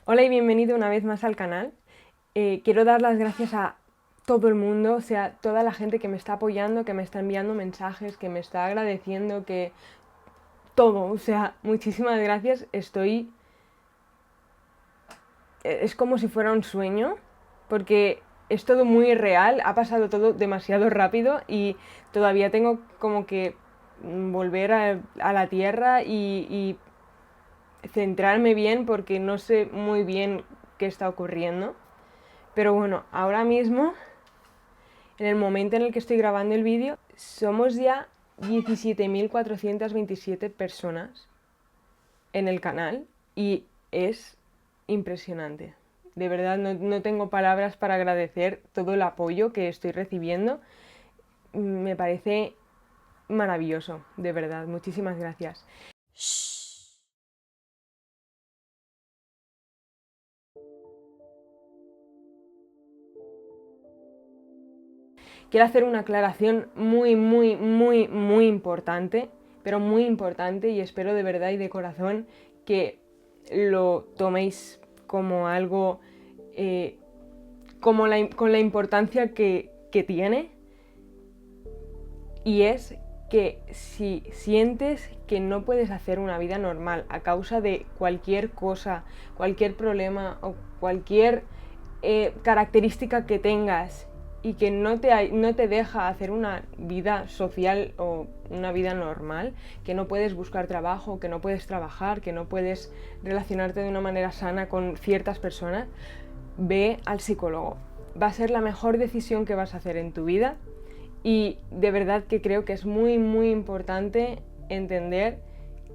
Hola y bienvenido una vez más al canal. Quiero dar las gracias a todo el mundo, o sea, toda la gente que me está apoyando, que me está enviando mensajes, que me está agradeciendo, que todo, o sea, muchísimas gracias. Es como si fuera un sueño, porque es todo muy real, ha pasado todo demasiado rápido y todavía tengo como que volver a la tierra y centrarme bien porque no sé muy bien qué está ocurriendo. Pero bueno, ahora mismo, en el momento en el que estoy grabando el vídeo, somos ya 17.427 personas en el canal y es impresionante. De verdad, no tengo palabras para agradecer todo el apoyo que estoy recibiendo. Me parece maravilloso, de verdad. Muchísimas gracias. Quiero hacer una aclaración muy importante, pero muy importante, y espero de verdad y de corazón que lo toméis como algo, con la importancia que tiene, y es que si sientes que no puedes hacer una vida normal a causa de cualquier cosa, cualquier problema o cualquier característica que tengas y que no te deja hacer una vida social o una vida normal, que no puedes buscar trabajo, que no puedes trabajar, que no puedes relacionarte de una manera sana con ciertas personas, ve al psicólogo. Va a ser la mejor decisión que vas a hacer en tu vida y de verdad que creo que es muy importante entender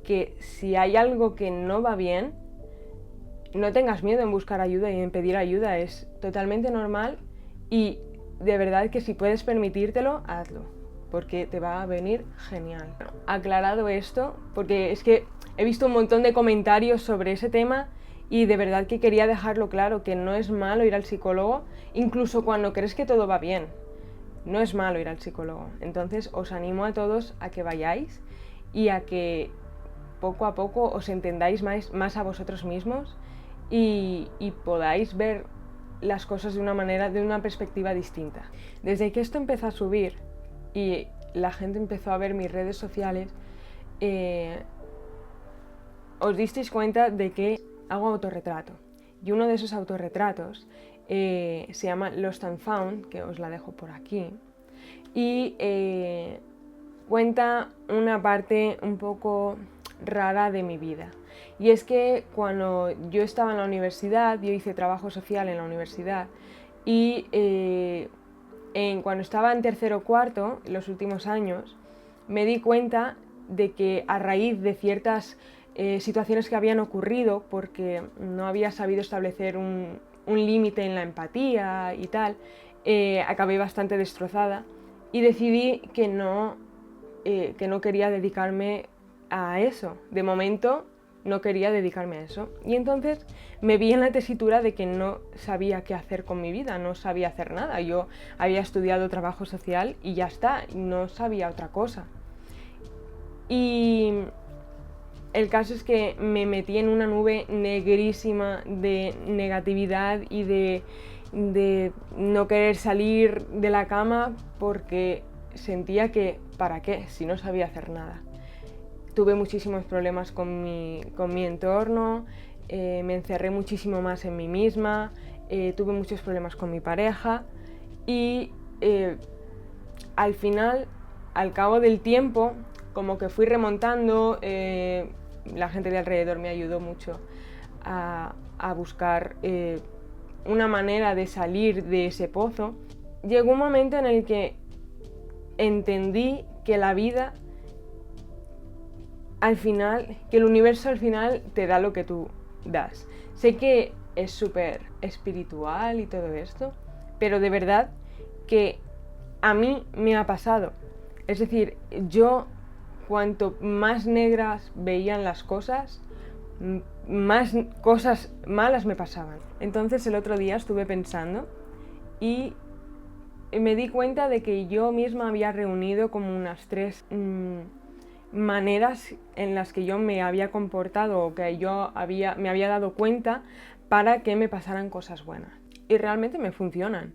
que si hay algo que no va bien, no tengas miedo en buscar ayuda y en pedir ayuda, es totalmente normal y de verdad que si puedes permitírtelo, hazlo, porque te va a venir genial. Aclarado esto, porque es que he visto un montón de comentarios sobre ese tema y de verdad que quería dejarlo claro, que no es malo ir al psicólogo, incluso cuando crees que todo va bien. No es malo ir al psicólogo. Entonces os animo a todos a que vayáis y a que poco a poco os entendáis más a vosotros mismos y podáis ver las cosas de una manera, de una perspectiva distinta. Desde que esto empezó a subir y la gente empezó a ver mis redes sociales, os disteis cuenta de que hago autorretrato. Y uno de esos autorretratos se llama Lost and Found, que os la dejo por aquí, y cuenta una parte un poco rara de mi vida. Y es que cuando yo estaba en la universidad, yo hice trabajo social en la universidad, y cuando estaba en tercero o cuarto, en los últimos años, me di cuenta de que a raíz de ciertas situaciones que habían ocurrido, porque no había sabido establecer un límite en la empatía y tal, acabé bastante destrozada y decidí que no quería dedicarme a eso. De momento no quería dedicarme a eso. Y entonces me vi en la tesitura de que no sabía qué hacer con mi vida, no sabía hacer nada. Yo había estudiado trabajo social y ya está, no sabía otra cosa. Y el caso es que me metí en una nube negrísima de negatividad y de no querer salir de la cama porque sentía que, ¿para qué? Si no sabía hacer nada. Tuve muchísimos problemas con mi entorno, me encerré muchísimo más en mí misma, tuve muchos problemas con mi pareja y al final, al cabo del tiempo, como que fui remontando, la gente de alrededor me ayudó mucho a buscar una manera de salir de ese pozo. Llegó un momento en el que entendí que la vida al final, que el universo al final te da lo que tú das. Sé que es súper espiritual y todo esto, pero de verdad que a mí me ha pasado. Es decir, yo cuanto más negras veían las cosas, más cosas malas me pasaban. Entonces el otro día estuve pensando y me di cuenta de que yo misma había reunido como unas tres maneras en las que yo me había comportado o que me había dado cuenta para que me pasaran cosas buenas. Y realmente me funcionan.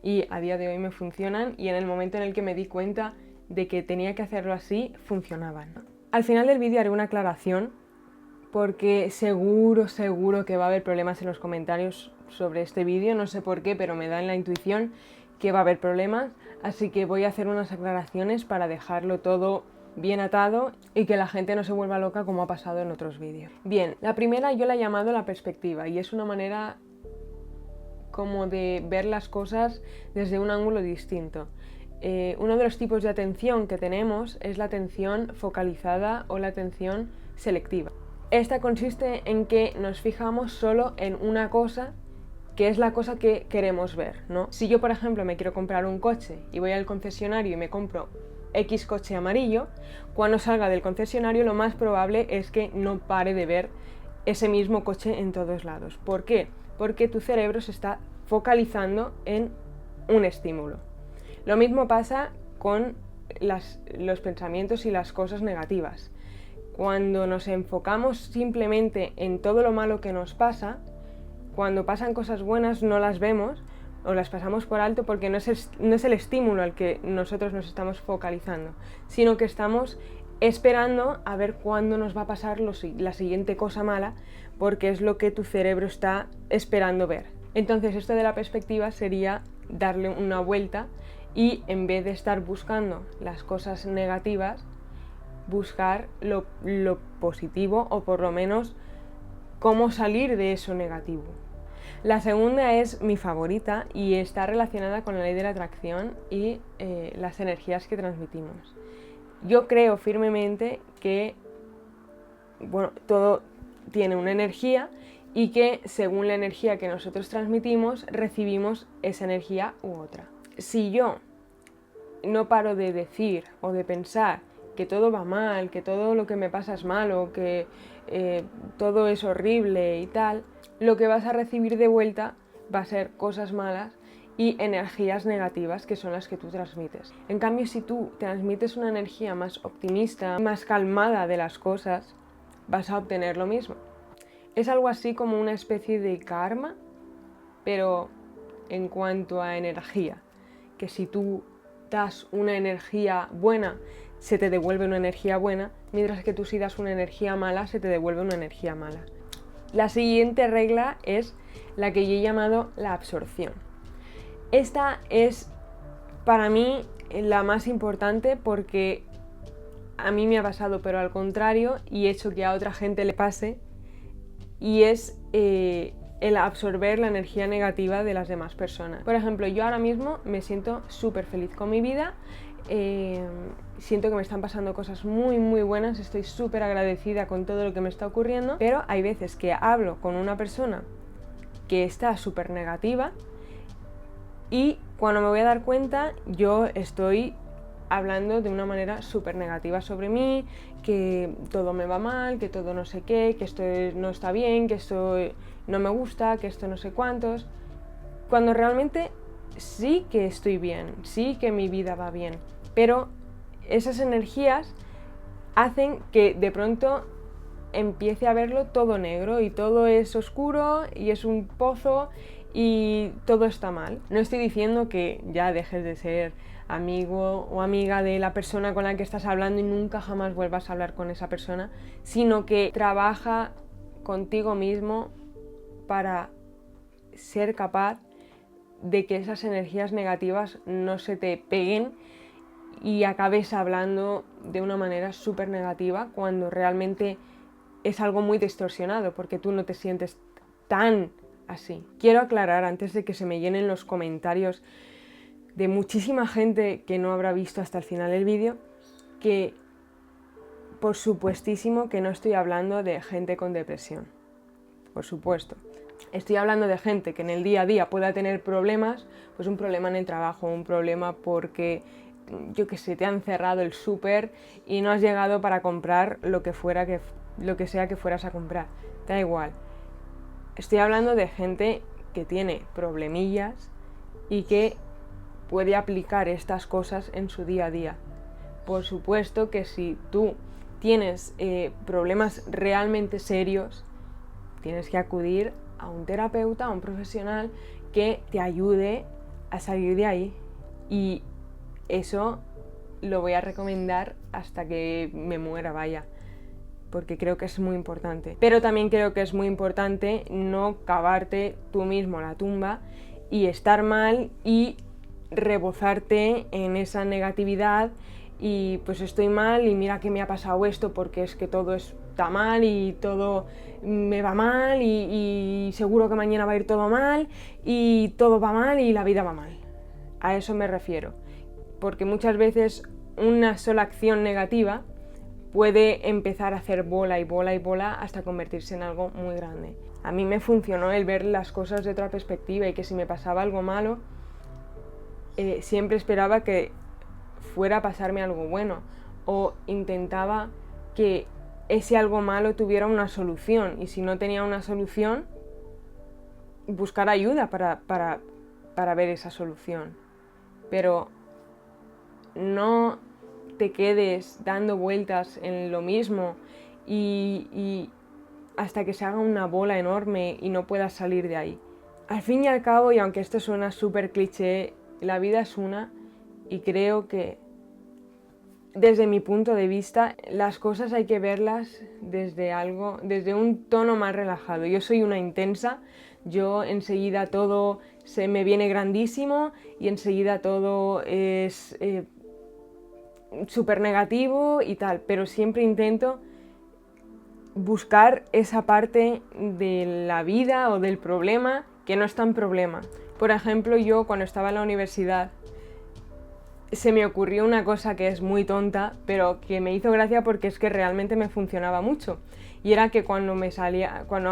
Y a día de hoy me funcionan, y en el momento en el que me di cuenta de que tenía que hacerlo así, funcionaban. Al final del vídeo haré una aclaración, porque seguro que va a haber problemas en los comentarios sobre este vídeo, no sé por qué, pero me da en la intuición que va a haber problemas, así que voy a hacer unas aclaraciones para dejarlo todo bien atado y que la gente no se vuelva loca como ha pasado en otros vídeos. Bien, la primera yo la he llamado la perspectiva, y es una manera como de ver las cosas desde un ángulo distinto. Uno de los tipos de atención que tenemos es la atención focalizada o la atención selectiva. Esta consiste en que nos fijamos solo en una cosa, que es la cosa que queremos ver, ¿no? Si yo, por ejemplo, me quiero comprar un coche y voy al concesionario y me compro X coche amarillo, cuando salga del concesionario lo más probable es que no pare de ver ese mismo coche en todos lados. ¿Por qué? Porque tu cerebro se está focalizando en un estímulo. Lo mismo pasa con los pensamientos y las cosas negativas. Cuando nos enfocamos simplemente en todo lo malo que nos pasa, cuando pasan cosas buenas no las vemos o las pasamos por alto, porque no es el estímulo al que nosotros nos estamos focalizando, sino que estamos esperando a ver cuándo nos va a pasar la siguiente cosa mala, porque es lo que tu cerebro está esperando ver. Entonces esto de la perspectiva sería darle una vuelta y, en vez de estar buscando las cosas negativas, buscar lo positivo, o por lo menos cómo salir de eso negativo. La segunda es mi favorita y está relacionada con la ley de la atracción y las energías que transmitimos. Yo creo firmemente que, bueno, todo tiene una energía, y que según la energía que nosotros transmitimos recibimos esa energía u otra. Si yo no paro de decir o de pensar que todo va mal, que todo lo que me pasa es malo, que todo es horrible y tal, lo que vas a recibir de vuelta va a ser cosas malas y energías negativas, que son las que tú transmites. En cambio, si tú transmites una energía más optimista, más calmada de las cosas, vas a obtener lo mismo. Es algo así como una especie de karma, pero en cuanto a energía, que si tú das una energía buena, se te devuelve una energía buena, mientras que tú, si das una energía mala, se te devuelve una energía mala. La siguiente regla es la que yo he llamado la absorción. Esta es para mí la más importante, porque a mí me ha pasado, pero al contrario, y he hecho que a otra gente le pase, y es el absorber la energía negativa de las demás personas. Por ejemplo, yo ahora mismo me siento súper feliz con mi vida, siento que me están pasando cosas muy buenas, estoy súper agradecida con todo lo que me está ocurriendo, pero hay veces que hablo con una persona que está súper negativa, y cuando me voy a dar cuenta, yo estoy hablando de una manera súper negativa sobre mí, que todo me va mal, que todo no sé qué, que esto no está bien, que esto no me gusta, que esto no sé cuántos, cuando realmente sí que estoy bien, sí que mi vida va bien, pero esas energías hacen que de pronto empiece a verlo todo negro, y todo es oscuro y es un pozo y todo está mal. No estoy diciendo que ya dejes de ser amigo o amiga de la persona con la que estás hablando y nunca jamás vuelvas a hablar con esa persona, sino que trabaja contigo mismo para ser capaz de que esas energías negativas no se te peguen y acabes hablando de una manera súper negativa, cuando realmente es algo muy distorsionado, porque tú no te sientes tan así. Quiero aclarar, antes de que se me llenen los comentarios de muchísima gente que no habrá visto hasta el final del vídeo, que por supuestísimo que no estoy hablando de gente con depresión, por supuesto. Estoy hablando de gente que en el día a día pueda tener problemas, pues un problema en el trabajo, un problema porque, yo qué sé, te han cerrado el súper y no has llegado para comprar lo que sea que fueras a comprar, da igual. Estoy hablando de gente que tiene problemillas y que puede aplicar estas cosas en su día a día. Por supuesto que si tú tienes problemas realmente serios, tienes que acudir a un terapeuta, a un profesional que te ayude a salir de ahí. Y eso lo voy a recomendar hasta que me muera, vaya, porque creo que es muy importante. Pero también creo que es muy importante no cavarte tú mismo la tumba y estar mal y rebozarte en esa negatividad y pues estoy mal y mira que me ha pasado esto porque es que todo está mal y todo me va mal y seguro que mañana va a ir todo mal y todo va mal y la vida va mal. A eso me refiero, porque muchas veces una sola acción negativa puede empezar a hacer bola y bola y bola hasta convertirse en algo muy grande. A mí me funcionó el ver las cosas de otra perspectiva y que si me pasaba algo malo, siempre esperaba que fuera a pasarme algo bueno o intentaba que ese algo malo tuviera una solución y si no tenía una solución, buscar ayuda para ver esa solución. Pero no te quedes dando vueltas en lo mismo y hasta que se haga una bola enorme y no puedas salir de ahí. Al fin y al cabo, y aunque esto suena súper cliché, la vida es una y creo que desde mi punto de vista las cosas hay que verlas desde un tono más relajado. Yo soy una intensa, yo enseguida todo se me viene grandísimo y enseguida todo es súper negativo y tal, pero siempre intento buscar esa parte de la vida o del problema que no es tan problema. Por ejemplo, yo cuando estaba en la universidad se me ocurrió una cosa que es muy tonta, pero que me hizo gracia porque es que realmente me funcionaba mucho. Y era que cuando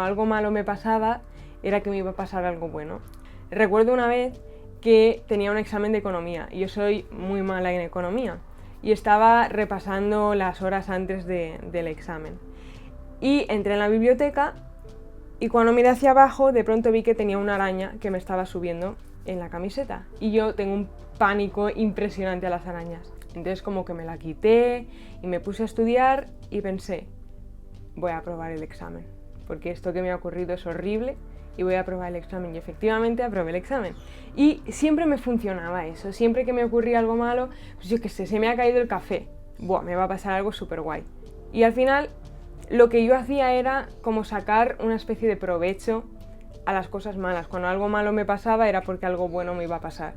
algo malo me pasaba, era que me iba a pasar algo bueno. Recuerdo una vez que tenía un examen de economía y yo soy muy mala en economía y estaba repasando las horas antes del examen. Y entré en la biblioteca y cuando miré hacia abajo de pronto vi que tenía una araña que me estaba subiendo en la camiseta y yo tengo un pánico impresionante a las arañas. Entonces como que me la quité y me puse a estudiar y pensé, voy a aprobar el examen porque esto que me ha ocurrido es horrible y voy a aprobar el examen. Y efectivamente aprobé el examen. Y siempre me funcionaba eso, siempre que me ocurría algo malo, pues yo qué sé, se me ha caído el café, buah, me va a pasar algo súper guay. Y al final lo que yo hacía era como sacar una especie de provecho a las cosas malas. Cuando algo malo me pasaba era porque algo bueno me iba a pasar.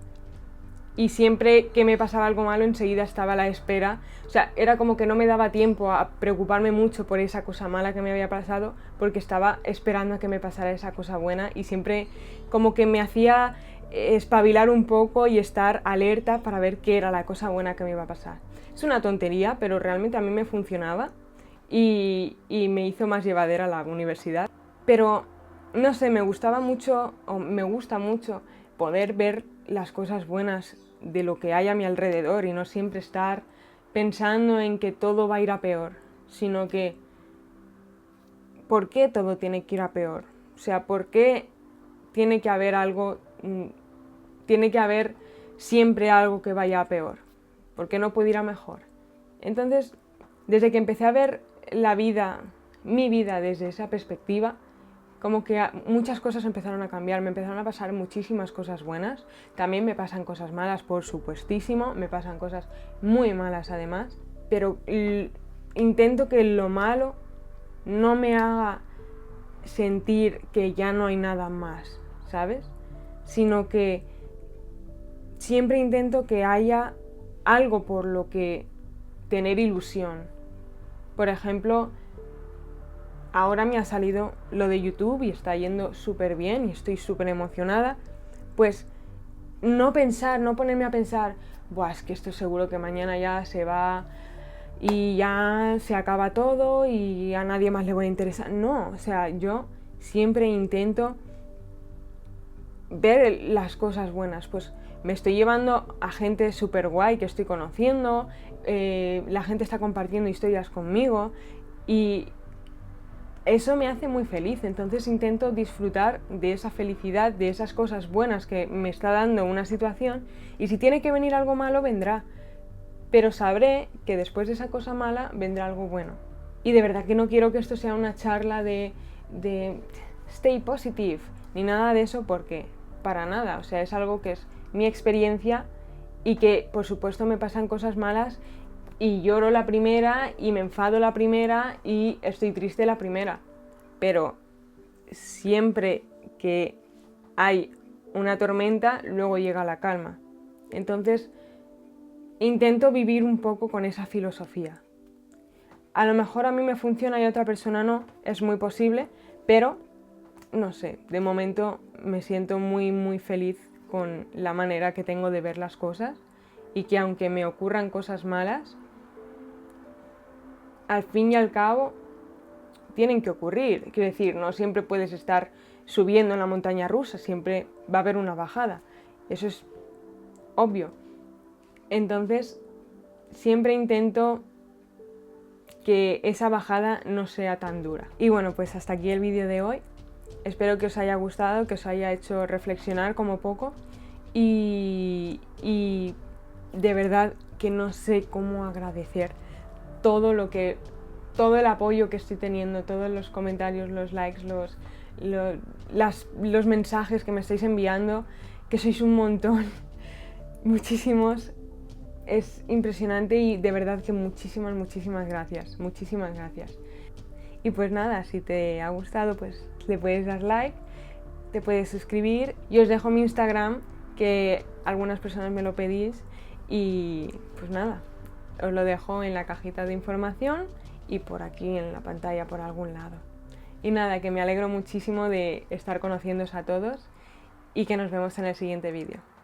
Y siempre que me pasaba algo malo enseguida estaba a la espera. O sea, era como que no me daba tiempo a preocuparme mucho por esa cosa mala que me había pasado porque estaba esperando a que me pasara esa cosa buena y siempre como que me hacía espabilar un poco y estar alerta para ver qué era la cosa buena que me iba a pasar. Es una tontería, pero realmente a mí me funcionaba y me hizo más llevadera la universidad. Pero no sé, me gustaba mucho, o me gusta mucho poder ver las cosas buenas de lo que hay a mi alrededor y no siempre estar pensando en que todo va a ir a peor, sino que ¿por qué todo tiene que ir a peor? O sea, ¿por qué tiene que haber algo, tiene que haber siempre algo que vaya a peor? ¿Por qué no puede ir a mejor? Entonces, desde que empecé a ver la vida, mi vida desde esa perspectiva, como que muchas cosas empezaron a cambiar, me empezaron a pasar muchísimas cosas buenas, también me pasan cosas malas, por supuestísimo, me pasan cosas muy malas además, pero intento que lo malo no me haga sentir que ya no hay nada más, ¿sabes? Sino que siempre intento que haya algo por lo que tener ilusión. Por ejemplo, ahora me ha salido lo de YouTube y está yendo súper bien y estoy súper emocionada, pues no ponerme a pensar, buah, es que esto seguro que mañana ya se va y ya se acaba todo y a nadie más le voy a interesar. No, o sea, yo siempre intento ver las cosas buenas, pues me estoy llevando a gente súper guay que estoy conociendo, la gente está compartiendo historias conmigo y eso me hace muy feliz, entonces intento disfrutar de esa felicidad, de esas cosas buenas que me está dando una situación y si tiene que venir algo malo vendrá, pero sabré que después de esa cosa mala vendrá algo bueno. Y de verdad que no quiero que esto sea una charla de stay positive, ni nada de eso, porque para nada, o sea, es algo que es mi experiencia y que por supuesto me pasan cosas malas y lloro la primera y me enfado la primera y estoy triste la primera, pero siempre que hay una tormenta, luego llega la calma. Entonces, intento vivir un poco con esa filosofía. A lo mejor a mí me funciona y a otra persona no, es muy posible, pero no sé, de momento me siento muy muy feliz con la manera que tengo de ver las cosas y que aunque me ocurran cosas malas, al fin y al cabo tienen que ocurrir. Quiero decir, no siempre puedes estar subiendo en la montaña rusa, siempre va a haber una bajada. Eso es obvio. Entonces, siempre intento que esa bajada no sea tan dura. Y bueno, pues hasta aquí el vídeo de hoy. Espero que os haya gustado, que os haya hecho reflexionar como poco. Y de verdad que no sé cómo agradecer todo el apoyo que estoy teniendo, todos los comentarios, los likes, los mensajes que me estáis enviando, que sois un montón, muchísimos. Es impresionante y de verdad que muchísimas gracias, muchísimas gracias. Y pues nada, si te ha gustado, pues le puedes dar like, te puedes suscribir y os dejo mi Instagram, que algunas personas me lo pedís, y pues nada, os lo dejo en la cajita de información y por aquí en la pantalla por algún lado. Y nada, que me alegro muchísimo de estar conociéndoos a todos y que nos vemos en el siguiente vídeo.